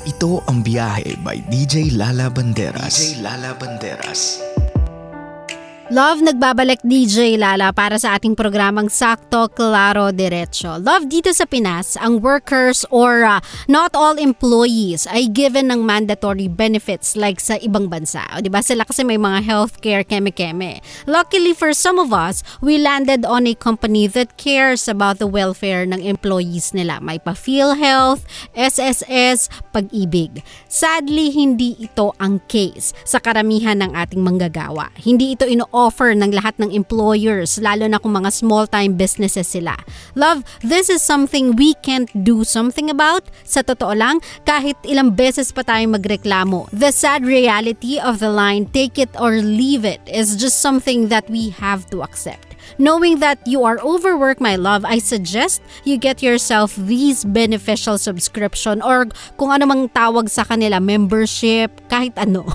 Ito ang Biyahe by DJ Lala Banderas. DJ Lala Banderas. Love, nagbabalik DJ Lala para sa ating programang Sakto, Klaro, Diretso. Love, dito sa Pinas, ang workers or not all employees ay given ng mandatory benefits like sa ibang bansa. O diba sila kasi may mga healthcare keme-keme. Luckily for some of us, we landed on a company that cares about the welfare ng employees nila. May pa-PhilHealth, SSS, Pag-ibig. Sadly, hindi ito ang case sa karamihan ng ating manggagawa. Hindi ito offer ng lahat ng employers, lalo na kung mga small-time businesses sila. Love, this is something we can't do something about. Sa totoo lang, kahit ilang beses pa tayong magreklamo, the sad reality of the line, take it or leave it, is just something that we have to accept. Knowing that you are overworked, my love, I suggest you get yourself these beneficial subscription or kung ano mang tawag sa kanila, membership, kahit ano.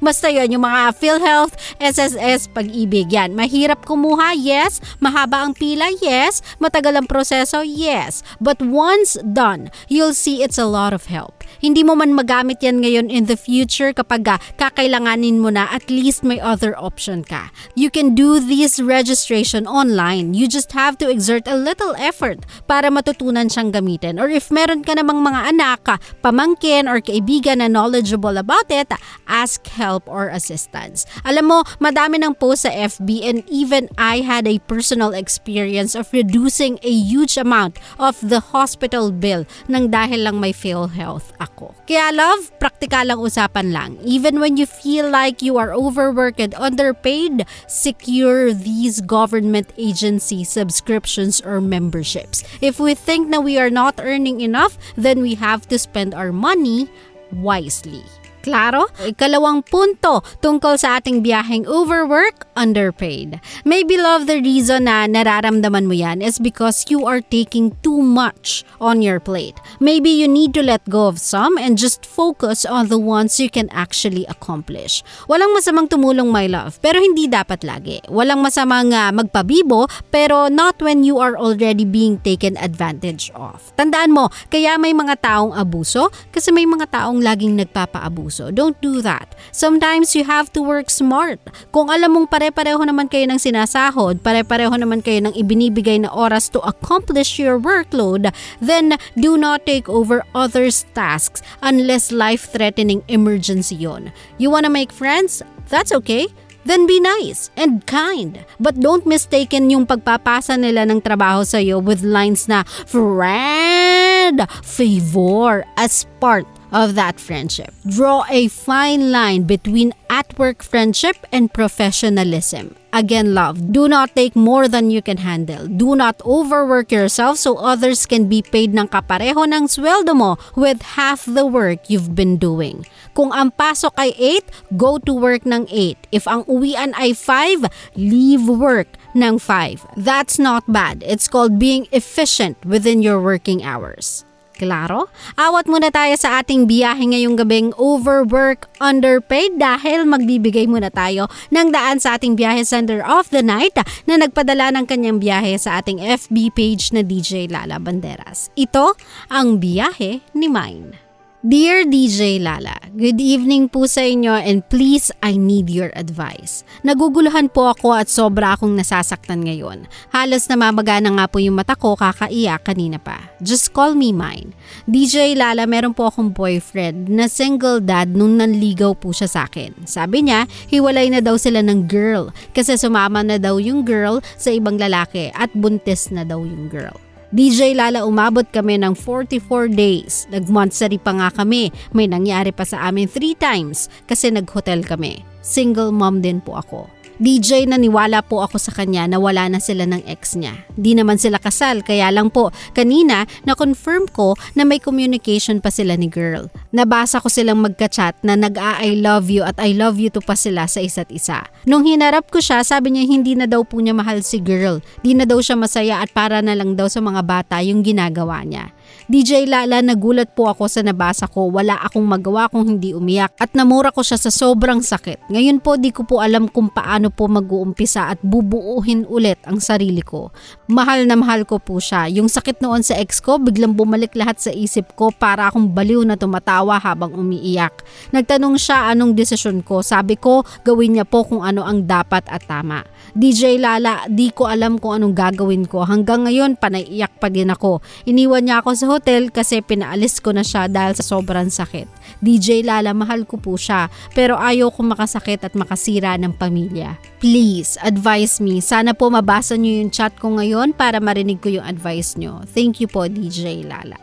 Basta yun, yung mga PhilHealth, SSS, Pag-ibig, yan. Mahirap kumuha, yes. Mahaba ang pila, yes. Matagal ang proseso, yes. But once done, you'll see it's a lot of help. Hindi mo man magamit yan ngayon in the future kapag kakailanganin mo na, at least may other option ka. You can do this registration online. You just have to exert a little effort para matutunan siyang gamitin. Or if meron ka namang mga anak, pamangkin, or kaibigan na knowledgeable about it, ask help or assistance. Alam mo, madami ng post sa FB and even I had a personal experience of reducing a huge amount of the hospital bill nang dahil lang may PhilHealth ako. Kaya love, praktikal ang usapan lang. Even when you feel like you are overworked and underpaid, secure these government agency subscriptions or memberships. If we think na we are not earning enough, then we have to spend our money wisely. Klaro? Ikalawang punto tungkol sa ating biyaheng overwork, underpaid. Maybe love, the reason na nararamdaman mo yan is because you are taking too much on your plate. Maybe you need to let go of some and just focus on the ones you can actually accomplish. Walang masamang tumulong, my love, pero hindi dapat lagi. Walang masamang magpabibo, pero not when you are already being taken advantage of. Tandaan mo, kaya may mga taong abuso kasi may mga taong laging nagpapaabuso. Don't do that. Sometimes you have to work smart. Kung alam mong pare-pareho naman kayo ng sinasahod, pare-pareho naman kayo ng ibinibigay na oras to accomplish your workload, then do not take over others' tasks unless life-threatening emergency yon. You wanna make friends? That's okay. Then be nice and kind. But don't mistaken yung pagpapasa nila ng trabaho sa'yo with lines na friend, favor as part of that friendship. Draw a fine line between at-work friendship and professionalism. Again, love, do not take more than you can handle. Do not overwork yourself so others can be paid ng kapareho ng sweldo mo with half the work you've been doing. Kung ang pasok ay 8, go to work ng 8. If ang uwian ay 5, leave work ng 5. That's not bad. It's called being efficient within your working hours. Klaro? Awat muna tayo sa ating biyahe ngayong gabing overwork, underpaid dahil magbibigay muna tayo ng daan sa ating biyahe sender of the night na nagpadala ng kanyang biyahe sa ating FB page na DJ Lala Banderas. Ito ang biyahe ni Mine. Dear DJ Lala, good evening po sa inyo and please, I need your advice. Naguguluhan po ako at sobra akong nasasaktan ngayon. Halos namamaga na nga po yung mata ko, kakaiyak kanina pa. Just call me Mine. DJ Lala, meron po akong boyfriend na single dad nung nanligaw po siya sa akin. Sabi niya, hiwalay na daw sila ng girl kasi sumama na daw yung girl sa ibang lalaki at buntis na daw yung girl. DJ Lala, umabot kami ng 44 days. Nag-monthsary pa nga kami. May nangyari pa sa amin 3 times kasi nag-hotel kami. Single mom din po ako. DJ, naniwala po ako sa kanya na wala na sila ng ex niya. Di naman sila kasal, kaya lang po kanina na-confirm ko na may communication pa sila ni girl. Nabasa ko silang magka-chat na nag-I love you at I love you to pa sila sa isa't isa. Nung hinarap ko siya, sabi niya hindi na daw po niya mahal si girl. Di na daw siya masaya at para na lang daw sa mga bata yung ginagawa niya. DJ Lala, nagulat po ako sa nabasa ko. Wala akong magawa kung hindi umiyak at namura ko siya sa sobrang sakit. Ngayon po di ko po alam kung paano po mag-uumpisa at bubuuhin ulit ang sarili ko. Mahal na mahal ko po siya. Yung sakit noon sa ex ko, biglang bumalik lahat sa isip ko para akong baliw na tumatawa habang umiiyak. Nagtanong siya anong desisyon ko. Sabi ko, gawin niya po kung ano ang dapat at tama. DJ Lala, di ko alam kung anong gagawin ko. Hanggang ngayon, panaiyak pa din ako. Iniwan niya ako sa hotel kasi pinaalis ko na siya dahil sa sobrang sakit. DJ Lala, mahal ko po siya. Pero ayaw ko makasakit at makasira ng pamilya. Please, advise me. Sana po mabasa niyo yung chat ko ngayon para marinig ko yung advice niyo. Thank you po, DJ Lala.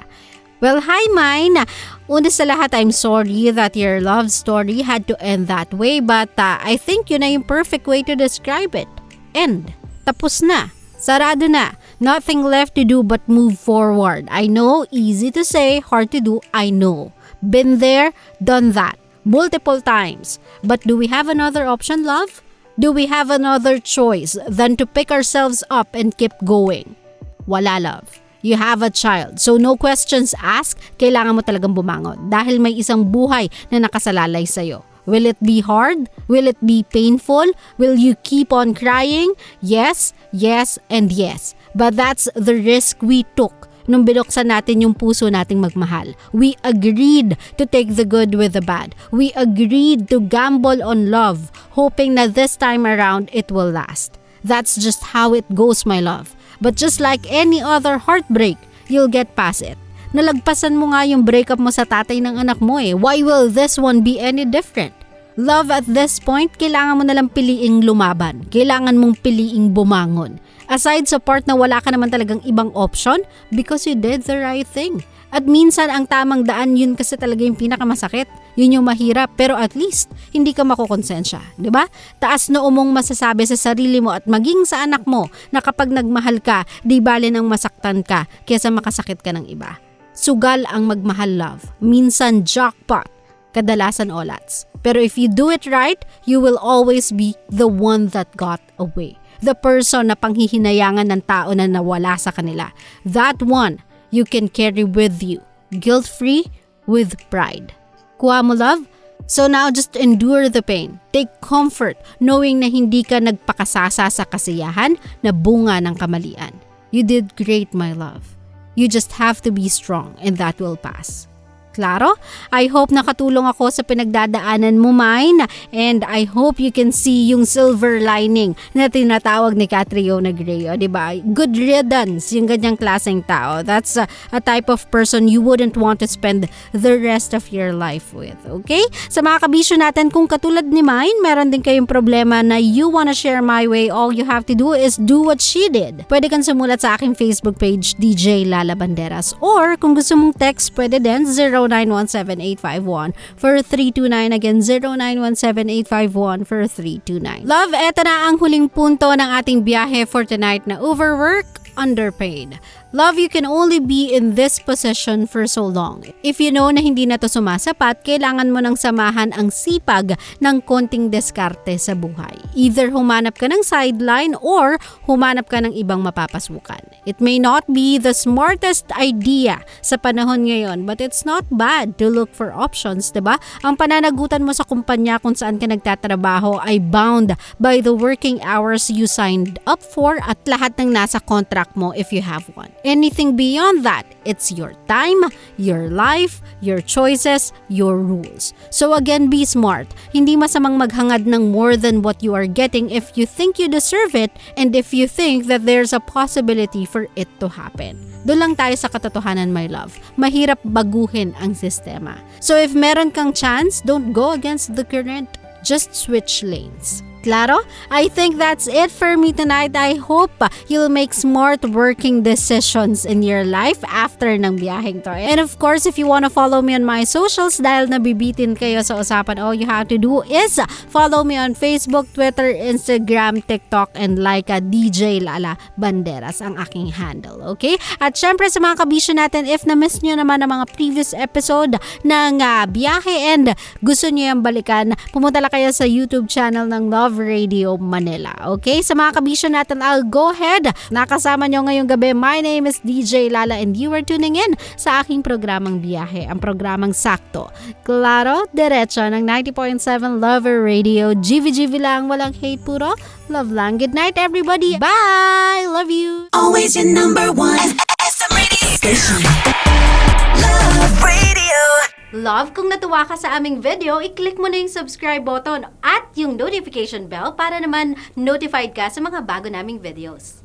Well, hi Mine! Una sa lahat, I'm sorry that your love story had to end that way, but I think yun na yung perfect way to describe it. End. Tapos na. Sarado na. Nothing left to do but move forward. I know, easy to say, hard to do, I know. Been there, done that. Multiple times. But do we have another option, love? Do we have another choice than to pick ourselves up and keep going? Wala, love. You have a child. So no questions asked, kailangan mo talagang bumangon dahil may isang buhay na nakasalalay sa'yo. Will it be hard? Will it be painful? Will you keep on crying? Yes, yes, and yes. But that's the risk we took nung binuksan natin yung puso nating magmahal. We agreed to take the good with the bad. We agreed to gamble on love, hoping na this time around it will last. That's just how it goes, my love. But just like any other heartbreak, you'll get past it. Nalagpasan mo nga yung breakup mo sa tatay ng anak mo eh. Why will this one be any different? Love, at this point, kailangan mo nalang piliing lumaban. Kailangan mong piliing bumangon. Aside sa part na wala ka naman talagang ibang option, because you did the right thing. At minsan ang tamang daan, yun kasi talaga yung pinakamasakit. Yun yung mahirap, pero at least hindi ka makukonsensya, 'di ba? Taas na umong masasabi sa sarili mo at maging sa anak mo na kapag nagmahal ka, di bale nang masaktan ka kaysa makasakit ka ng iba. Sugal ang magmahal, love. Minsan jackpot, kadalasan olats. Pero if you do it right, you will always be the one that got away. The person na panghihinayangan ng tao na nawala sa kanila. That one you can carry with you, guilt-free, with pride. Kuha mo, love? So now just endure the pain. Take comfort knowing na hindi ka nagpakasasa sa kasiyahan na bunga ng kamalian. You did great, my love. You just have to be strong and that will pass. Klaro? I hope nakatulong ako sa pinagdadaanan mo, Mine. And I hope you can see yung silver lining na tinatawag ni Catriona Greo, diba? Good riddance, yung ganyang klaseng tao. That's a type of person you wouldn't want to spend the rest of your life with, okay? Sa mga kabisyo natin, kung katulad ni Mine, meron din kayong problema na you wanna share my way, all you have to do is do what she did. Pwede kang sumulat sa aking Facebook page, DJ Lala Banderas. Or kung gusto mong text, pwede din 0917-851-4329. Again, 0917-851-4329. Love, eto na ang huling punto ng ating biyahe for tonight na overwork, underpaid. Love, you can only be in this position for so long. If you know na hindi na to sumasapat, kailangan mo nang samahan ang sipag ng konting diskarte sa buhay. Either humanap ka ng sideline or humanap ka ng ibang mapapasukan. It may not be the smartest idea sa panahon ngayon, but it's not bad to look for options, diba? Ang pananagutan mo sa kumpanya kung saan ka nagtatrabaho ay bound by the working hours you signed up for at lahat ng nasa contract mo if you have one. Anything beyond that, it's your time, your life, your choices, your rules. So again, be smart. Hindi masamang maghangad ng more than what you are getting if you think you deserve it and if you think that there's a possibility for it to happen. Doon lang tayo sa katotohanan, my love. Mahirap baguhin ang sistema. So if meron kang chance, don't go against the current. Just switch lanes. Claro? I think that's it for me tonight. I hope you'll make smart working decisions in your life after ng biyaheng to. And of course, if you wanna follow me on my socials dahil nabibitin kayo sa usapan, all you have to do is follow me on Facebook, Twitter, Instagram, TikTok, and like DJ Lala Banderas ang aking handle. Okay? At syempre sa mga kabisyo natin, if na-miss nyo naman ang mga previous episode ng biyahe and gusto nyo yung balikan, pumunta lang kayo sa YouTube channel ng Love Love Radio Manila. Okay? Sa mga kabisyo natin, I'll go ahead. Nakasama nyo ngayong gabi. My name is DJ Lala and you are tuning in sa aking programang biyahe. Ang programang sakto. Claro, diretso ng 90.7 Lover Radio. GV lang, walang hate, puro love lang. Good night, everybody. Bye! Love you! Always your number one. SM radio station. Love Radio. Love, kung natuwa ka sa aming video, i-click mo na yung subscribe button at yung notification bell para naman notified ka sa mga bago naming videos.